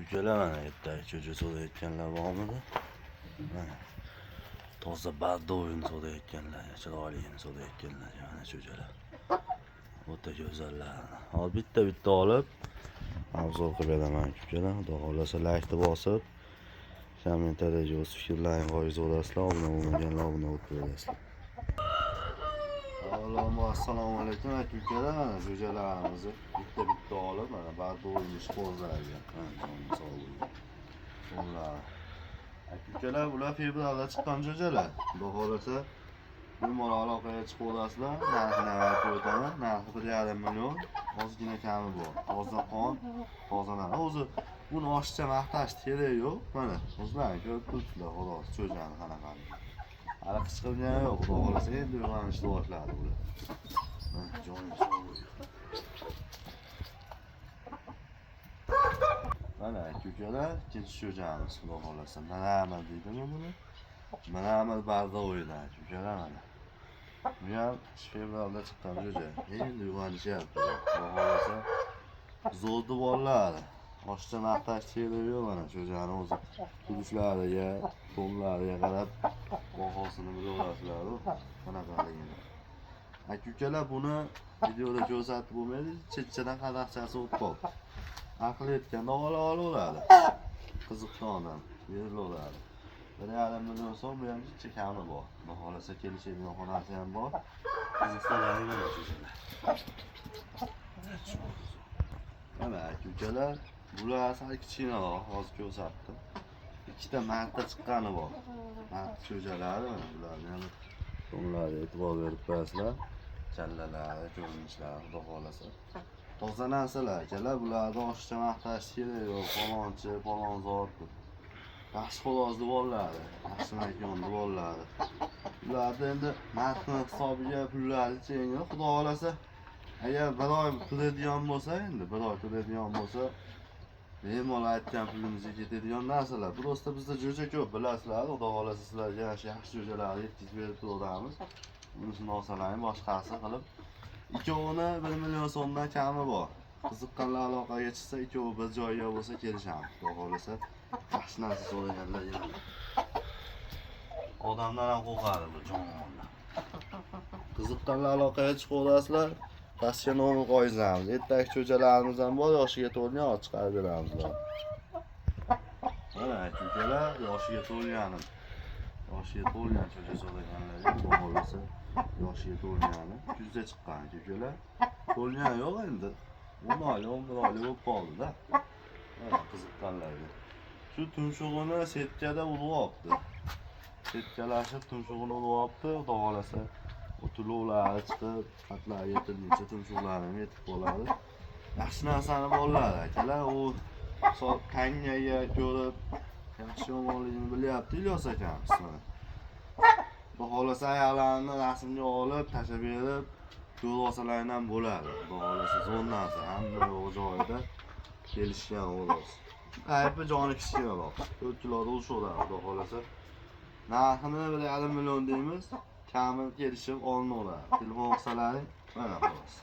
ukalar mana ertaga cho'cha so'rayotganlar bormidi? Mana toza baddo'yini so'rayotganlar, chiroyligini so'rayotganlar mana cho'chalar. O'ta go'zallar. Hozir bitta olib obzor qilib beraman ukalar. Xudo xolasa laykni bosib, kommentariyga o'z fikrlaringizni qoldirasizlar. Obuna bo'lmaganlar obuna bo'lib qo'yasizlar. Assalomu alaykum ukalar. Mana cho'chalarimizni bitta olib, mana baddo'yini ishqozlarga. Mana sog'liq. Ular ukalar bular fevralda chiqqan cho'chalar. Xudo xolasa bemalol aloqaga chiqib olasizlar. Narxini aytib o'taman. Narxi 1,5 million. Ozgina kami bor. Toza qon, toza narx. O'zi buni oshcha maqtash kerak yo'q. Mana o'zlaring ko'rib turibsizlar, xolos cho'chani qanaqani. Hali qichqirgani yo'q. Xudo xolasa endi uyg'onishni boshladi bular. Mana joyimiz sog'liq. Mana ukalar, ikkinchi cho'chamiz xudo xolasa. Mana deydimi buni? Mana bardo'ylar ukalar mana. Bu ham fevralda chiqqan cho'cha. Endi uyg'onishyapti. Xudo xolasa zo'rni bolalar. Oshcha maqtash kerak yo'q mana cho'chani o'zi. Turishlariga, to'nlariga qarab bahosini bilaverasizlar. Qanaqaligini. Ukalar buni videoda ko'rsatib bo'lmaydi, chechchadan qadaqchasi o'tib qoldi. Aql yetganda olaveradi. Qiziqdonan berilaveradi. 1,5 million so'm bu ham hech kami bor. Xudo xolasa kelishadigan xonasi ham bor. Qiziqsalaring mana cho'chalar. Mana ukalar, bular sal kichkinaroq, hozir ko'rsatdim. Ikkita marta chiqqani bor. Marta cho'chalari mana bularni ham to'nlarga e'tibor berib qo'yasizlar. Kallalari, ko'rinishlari xudo xolasa. Toza narsalar akalar, bularni oshcha maqtash kerak yo'q, falonchi, falon zot. Yaxshi xolosni bolalari, yaxshi makonni bolalari. Bularni endi narxni hisobiga pullari chengi, xudo xolasa. Agar bir oy turadigan bo'lsa, endi bir oy turadigan bo'lsa, bemalol aytgan pulingizga ketadigan narsalar. Prosta bizda jo'ja ko'p, bilasizlar, xudo xolasa sizlarga yaxshi jo'jalarni yetkazib berib turamiz. Bunisini olsalaring boshqasi qilib. Ikkovini 1 million so'mdan kami bor. Qiziqqanlar aloqaga chiqsa, ikkovi bir joyga bo'lsa kelishamiz. Xudo xolasa yaxshi narsa so'raganlar yana. Odamlar ham qo'rqadi bu jonlar. Qiziqqanlar aloqaga chiqib olasizlar. Pastga nomi qo'yamiz. Ertak cho'chalarimiz ham bor, yoshiga to'lgan olib chiqarib beramiz. Mana cho'chalar yoshiga to'lgan. Yoshiga to'lgan cho'cha so'raganlarga xudo xolasa yoshiga to'lgani kuzda chiqqan cho'chalar. To'lgan yo'q endi. 10 oy, 11 oylik bo'lib qoldi-da. Mana qiziqqanlarga. Shu tumshug'ini setkada uribdi. Setkalashib tumshug'ini uribdi, xudo xolasa o'tulovlari chiqib, xatlar yetilguncha tumshuqlarim yetib qoladi. Yaxshi narsani bolalar akalar, u tangaga ko'rib yaxshi yomonligini bilyapti Ilyos akamiz mana. Xudo xolasa ayoqlarini rasmga olib, tashlab berib, ko'rib olsalaring ham bo'ladi. Xudo xolasa zo'r narsa, hamma joyida kelishgan xolos. Aybi joni kichkinaroq, 4 kiloda o'shaveradi xudo xolasa. Narxini 1,5 million deymiz. Kami kelishib olinaveradi. Telefon qilsalaring mana xolos.